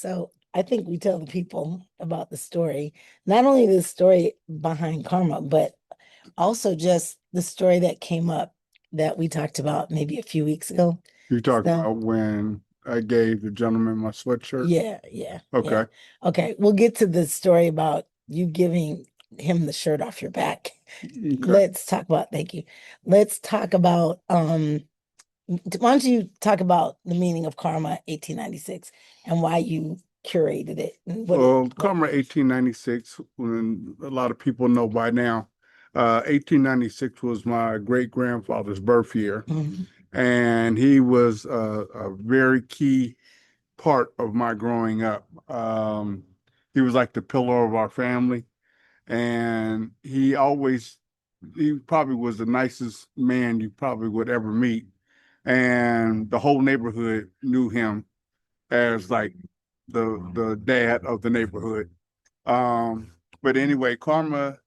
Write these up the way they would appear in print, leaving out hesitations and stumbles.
So I think we tell the people about the story, not only the story behind karma, but also just the story that came up that we talked about maybe a few weeks ago. You talking So about when I gave the gentleman my sweatshirt? yeah. Okay. Okay, we'll get to the story about you giving him the shirt off your back. Okay. Let's talk about, thank you. Let's talk about why don't you talk about the meaning of Karma 1896 and why you curated it and Well, what Karma 1896, when a lot of people know by now, 1896 was my great grandfather's birth year, Mhm. and he was a very key part of my growing up. He was like the pillar of our family, and he probably was the nicest man you probably would ever meet. And the whole neighborhood knew him as like the dad of the neighborhood. Um, but anyway, karma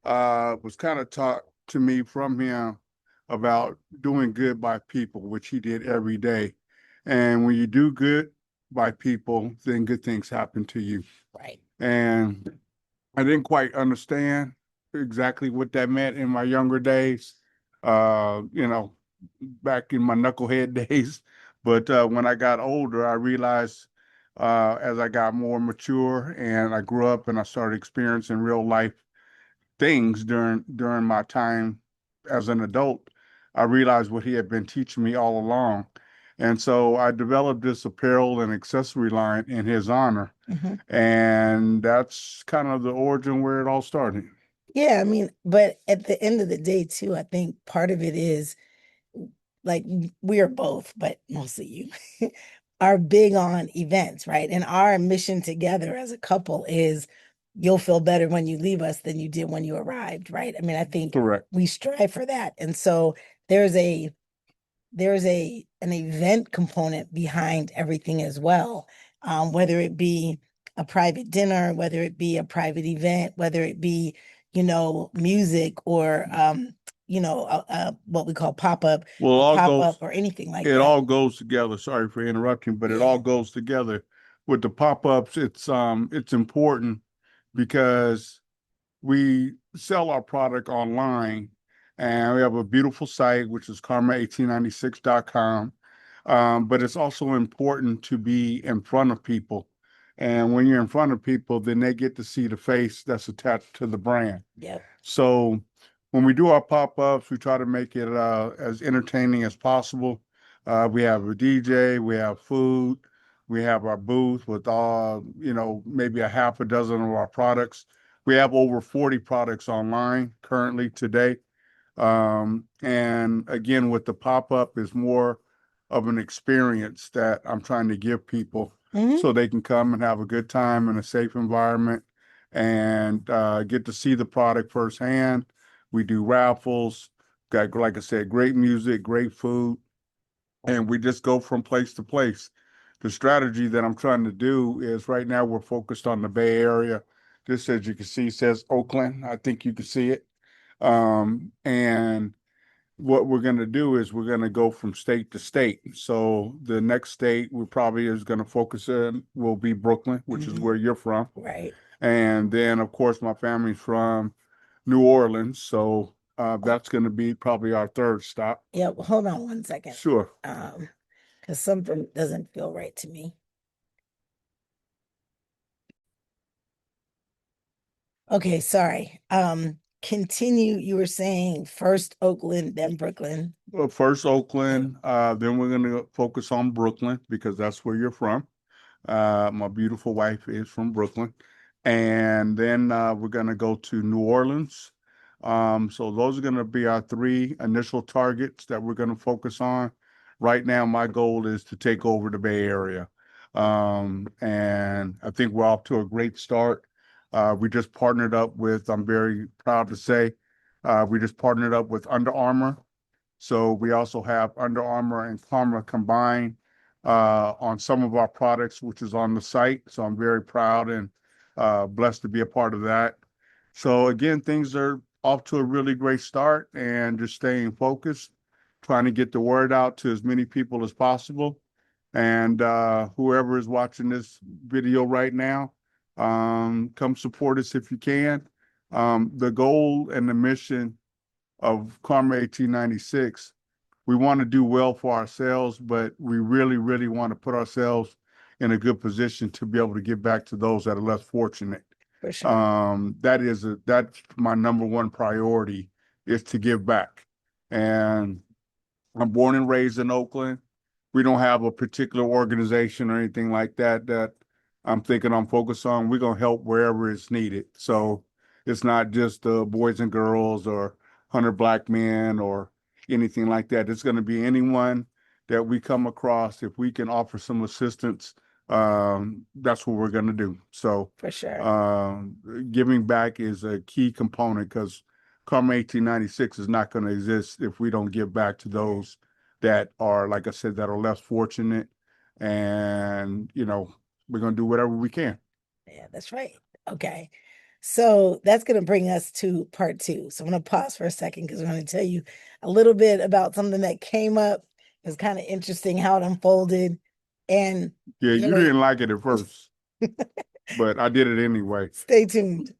was kind of taught to me from him about doing good by people, which he did every day. And when you do good by people, then good things happen to you. Right. And I didn't quite understand exactly what that meant in my younger days, you know, back in my knucklehead days. But when I got older, I realized as I got more mature and I grew up and I started experiencing real life things during my time as an adult, I realized what he had been teaching me all along. And so I developed this apparel and accessory line in his honor. Mhm. And that's kind of the origin where it all started. Yeah, I mean, but at the end of the day, too, I think part of it is like we are both, but mostly you, are big on events, right? And our mission together as a couple is you'll feel better when you leave us than you did when you arrived, right? I mean, I think Correct. we strive for that. And so there's a there's a an event component behind everything as well. Whether it be a private dinner, whether it be a private event, whether it be, music or what we call Well, a pop-up or anything like it that. all goes together. Sorry for interrupting, but it all Yeah. goes together. With the pop-ups, it's important because we sell our product online and we have a beautiful site, which is karma1896.com. But it's also important to be in front of people. And when you're in front of people, then they get to see the face that's attached to the brand. Yep. So when we do our pop-ups, we try to make it as entertaining as possible. We have a DJ, we have food, we have our booth with maybe a half a dozen of our products. We have over 40 products online currently today. And again, with the pop-up is more of an experience that I'm trying to give people Hmm. so they can come and have a good time in a safe environment and get to see the product firsthand. We do raffles, got, like I said, great music, great food, and we just go from place to place. The strategy that I'm trying to do is right now we're focused on the Bay Area. This, as you can see, says Oakland. I think you can see it. And what we're going to do is we're going to go from state to state. So the next state we probably is going to focus in will be Brooklyn, which is Hmm. where you're from. Right. And then, of course, my family's from New Orleans. So Oh, that's going to be probably our third stop. yeah. Hold on one second. Sure. Because something doesn't feel right to me. Okay, sorry. Continue. You were saying first Oakland, then Brooklyn. Well, first Yep. Oakland, then we're going to focus on Brooklyn because that's where you're from. My beautiful wife is from Brooklyn. And then we're going to go to New Orleans. So those are going to be our three initial targets that we're going to focus on. Right now, my goal is to take over the Bay Area. And I think we're off to a great start. We just partnered up with, I'm very proud to say, we just partnered up with Under Armour. So we also have Under Armour and Karma combined on some of our products, which is on the site. So I'm very proud and blessed to be a part of that. So again, things are off to a really great start and just staying focused, trying to get the word out to as many people as possible. And whoever is watching this video right now, come support us if you can. The goal and the mission of Karma 1896, we want to do well for ourselves, but we really, really want to put ourselves in a good position to be able to give back to those that are less fortunate. For sure. That's my number one priority, is to give back. And I'm born and raised in Oakland. We don't have a particular organization or anything like that that I'm thinking I'm focused on. We're gonna help wherever it's needed. So it's not just boys and girls or 100 Black men or anything like that. It's going to be anyone that we come across. If we can offer some assistance, that's what we're going to do. So For sure. giving back is a key component, because Karma 1896 is not going to exist if we don't give back to those that are, like I said, that are less fortunate. And, we're going to do whatever we can. Yeah, that's right. Okay. So that's going to bring us to part two. So I'm going to pause for a second because I'm going to tell you a little bit about something that came up. It was kind of interesting how it unfolded. And Yeah, you really, didn't like it at first, but I did it anyway. stay tuned.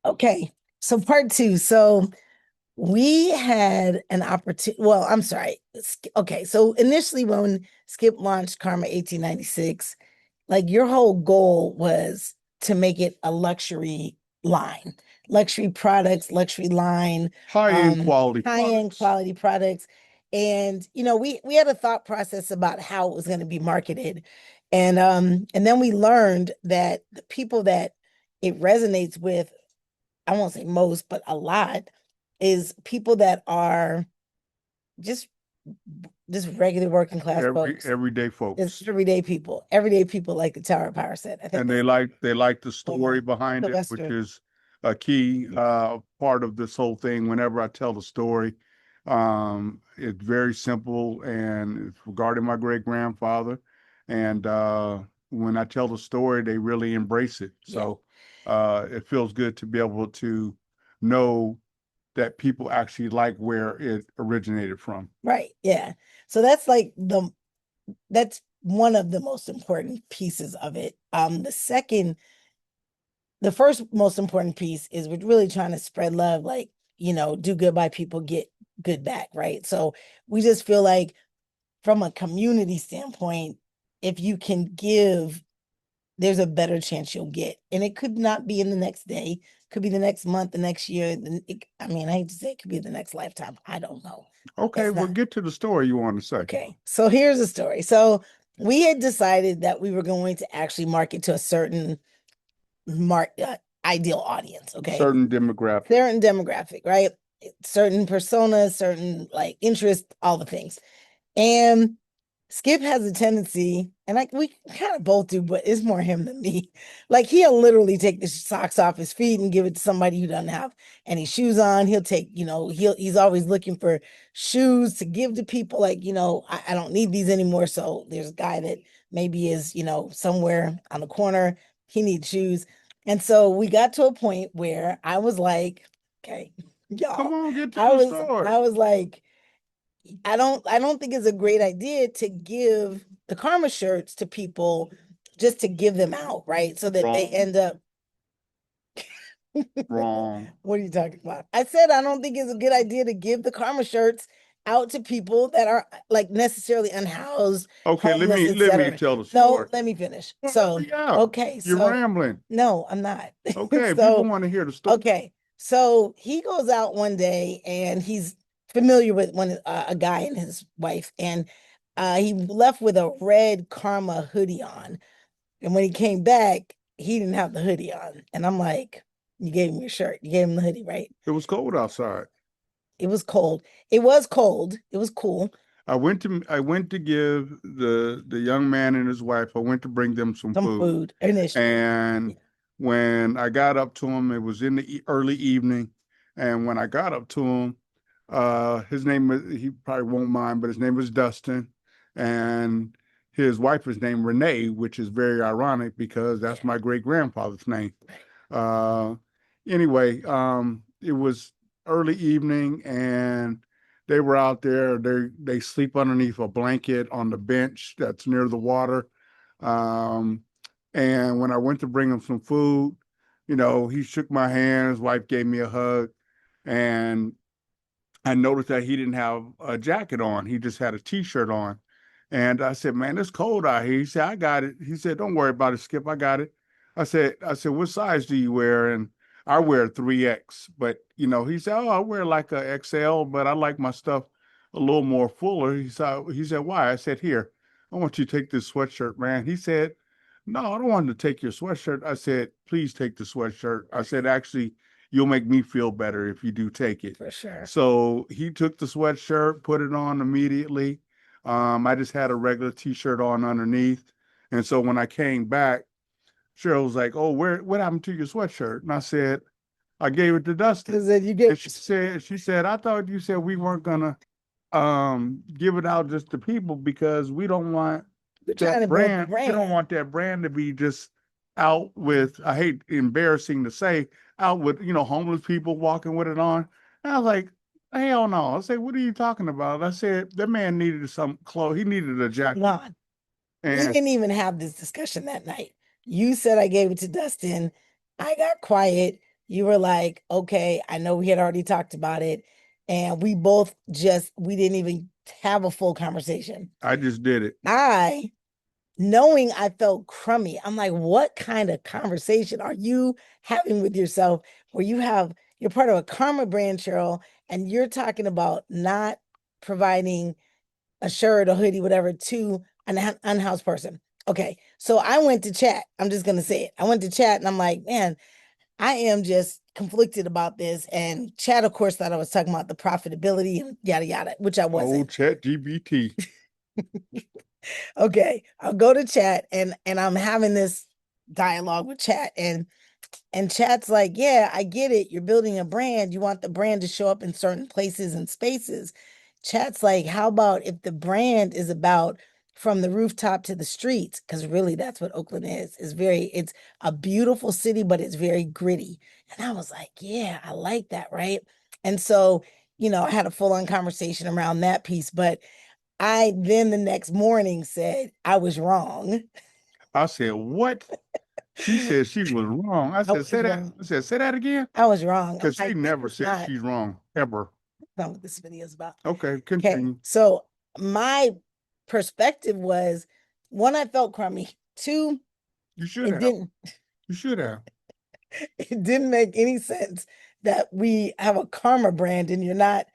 Okay. So part two. So we had an opportunity. Well, I'm sorry. Okay. So initially, when Skip launched Karma 1896, like your whole goal was to make it a luxury line, luxury products, luxury line, High-end quality high-end products. quality products. And we had a thought process about how it was going to be marketed. And then we learned that the people that it resonates with, I won't say most, but a lot, is people that are just just regular working class folks, Everyday just folks. everyday people like the Tower of Power said. I think And that's they like the the story behind it, which Sylvester. is a key part of this whole thing. Whenever I tell the story, it's very simple, and it's regarding my great grandfather. And when I tell the story, they really embrace it. Yeah, So it feels good to be able to know that people actually like where it originated from. right. Yeah. So that's one of the most important pieces of it. The first most important piece is we're really trying to spread love, like, do good by people, get good back, right? So we just feel like from a community standpoint, if you can give, there's a better chance you'll get. And it could not be in the next day, could be the next month, the next year. I mean, I hate to say it could be the next lifetime. I don't know. Okay, It's well, not. get to the story you want to say. Okay. So here's the story. So we had decided that we were going to actually market to a certain ideal audience. Okay. Certain demographic. Certain demographic, right? Certain personas, certain like interest, all the things. And Skip has a tendency, and like we kind of both do, but it's more him than me. Like he'll literally take the socks off his feet and give it to somebody who doesn't have any shoes on. He'll take, he's always looking for shoes to give to people. Like, I don't need these anymore. So there's a guy that maybe is, somewhere on the corner. He needs shoes. And so we got to a point where I was like, okay, Come y'all, on, get to I the was, story. I was like, I don't think it's a great idea to give the karma shirts to people just to give them out, right? So that they Wrong, end up wrong. what are you talking about? I said I don't think it's a good idea to give the karma shirts out to people that are like necessarily unhoused, Okay, let homeless, me let me etc. tell the No, story. let me finish. Well, So, hurry up. okay, You're so rambling. no, I'm not. Okay, people So, want to hear the story. okay. So he goes out one day and he's familiar with a guy and his wife, and he left with a red Karma hoodie on. And when he came back, he didn't have the hoodie on. And I'm like, you gave him your shirt, you gave him the hoodie, right? It was cold outside. It was cold. It was cold. It was cool. I went to give the young man and his wife, I went to bring them some Some food. food initially. And when I got up to him, it was in the early evening. And when I got up to him, his name is, he probably won't mind, but his name was Dustin. And his wife is named Renee, which is very ironic because that's Yeah. my great grandfather's name. Right. Uh, anyway, it was early evening, and They were out there. They sleep underneath a blanket on the bench that's near the water. Um, and when I went to bring him some food, he shook my hand. His wife gave me a hug, and I noticed that he didn't have a jacket on. He just had a t-shirt on. And I said, man, it's cold out here. He said, I got it. He said, don't worry about it, Skip. I got it. I said, what size do you wear? And I wear 3X. But, he said, oh, I wear like a XL, but I like my stuff a little more fuller. He said, why? I said, here, I want you to take this sweatshirt, man. He said, no, I don't want to take your sweatshirt. I said, please take the sweatshirt. I said, actually, you'll make me feel better if you do take it. For sure. So he took the sweatshirt, put it on immediately. I just had a regular t-shirt on underneath. And so when I came back, Cheryl was like, oh, what happened to your sweatshirt? And I said, I gave it to Dustin. Because then you And get she said, I thought you said we weren't gonna give it out just to people because we don't want you're trying that to build the brand, we don't brand. want that brand to be just out with, I hate embarrassing to say, out with, homeless people walking with it on. And I was like, hell no. I said, what are you talking about? I said, that man needed some clothes. He needed a jacket. Gone. We And didn't even have this discussion that night. You said I gave it to Dustin. I got quiet. You were like, okay, I know we had already talked about it. And we both we didn't even have a full conversation. I just did it. I, knowing I felt crummy, I'm like, what kind of conversation are you having with yourself where you're part of a karma brand, Cheryl, and you're talking about not providing a shirt, a hoodie, whatever, to an unhoused person. Okay, so I went to chat. I'm just gonna say it. I went to chat and I'm like, man, I am just conflicted about this. And chat, of course, thought I was talking about the profitability and yada yada, which I Oh, wasn't. Chat GBT. Okay, I'll go to chat and I'm having this dialogue with chat and chat's like, yeah, I get it. You're building a brand. You want the brand to show up in certain places and spaces. Chat's like, how about if the brand is about from the rooftop to the streets? Because really that's what Oakland is. It's a beautiful city, but it's very gritty. And I was like, yeah, I like that, right? And so, I had a full-on conversation around that piece, but I then the next morning said I was wrong. I said, what? She said she was wrong. I I said, was say that. wrong. I said, say that again. I was wrong. I'm Because she like, this never is said not she's wrong, ever. what this video is about. Okay, Okay. continue. So my perspective was one, I felt crummy. Two, You should it have. didn't You should have. it didn't make any sense that we have a karma brand and you're not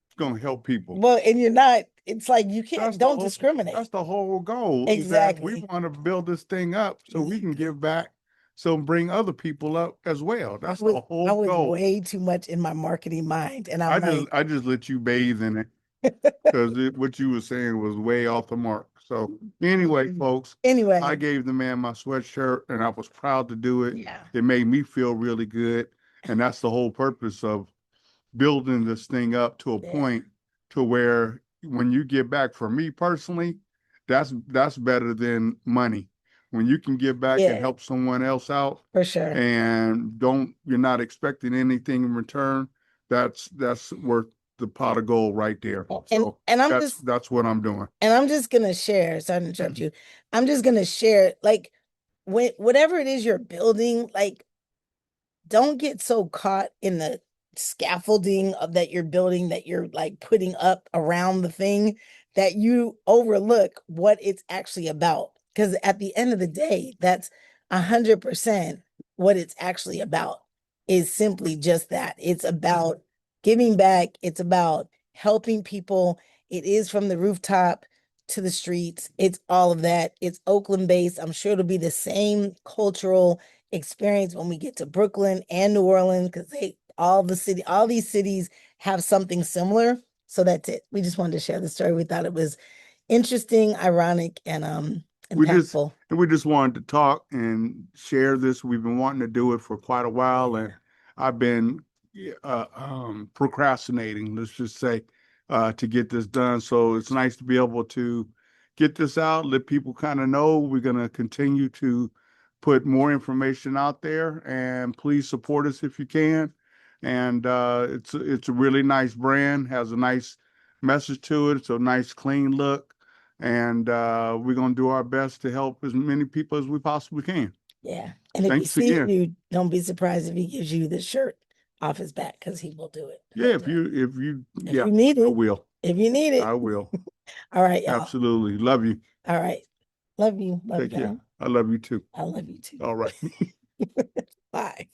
It's gonna help people. well, and you're not, it's like you That's can't the don't whole discriminate. that's the whole goal is that we Exactly. want to build this thing up so we can Exactly. give back, so bring other people up as well. I That's was the I whole was goal. way too much in my marketing mind. And I'm like, I just let you bathe in it because what you were saying was way off the mark. So anyway, folks, I anyway, gave the man my sweatshirt and I was proud to do it. yeah. It made me feel really good. And that's the whole purpose of building this thing up to a Yeah. point to where when you get back, for me personally, that's better than money. When you can give back and Yeah, help someone else out for sure. and you're not expecting anything in return, that's worth the pot of gold right there. And So and I'm that's just that's what I'm doing. and I'm just gonna share, sorry to interrupt you. I'm just gonna share like whatever it is you're building, like don't get so caught in the scaffolding of that you're building that you're like putting up around the thing that you overlook what it's actually about. Because at the end of the day, that's 100% what it's actually about is simply just that. It's about giving back, it's about helping people. It is from the rooftop to the streets. It's all of that. It's Oakland based. I'm sure it'll be the same cultural experience when we get to Brooklyn and New Orleans because all these cities have something similar. So that's it. We just wanted to share the story. We thought it was interesting, ironic, and we just impactful. we just wanted to talk and share this. We've been wanting to do it for quite a while, and I've been procrastinating, let's just say, to get this done. So it's nice to be able to get this out, let people kind of know. We're going to continue to put more information out there, and please support us if you can. And it's a really nice brand, has a nice message to it. It's a nice, clean look. And we're going to do our best to help as many people as we possibly can. Yeah. And if you Thanks see again. you, don't be surprised if he gives you the shirt off his back because he will do it. He'll Yeah, do it. If yeah, you need I it. will. If you need I it. will. All right, y'all. Absolutely. Love you. All right. Love you. Love Take care. y'all. I love you too. I love you too. All right. Bye.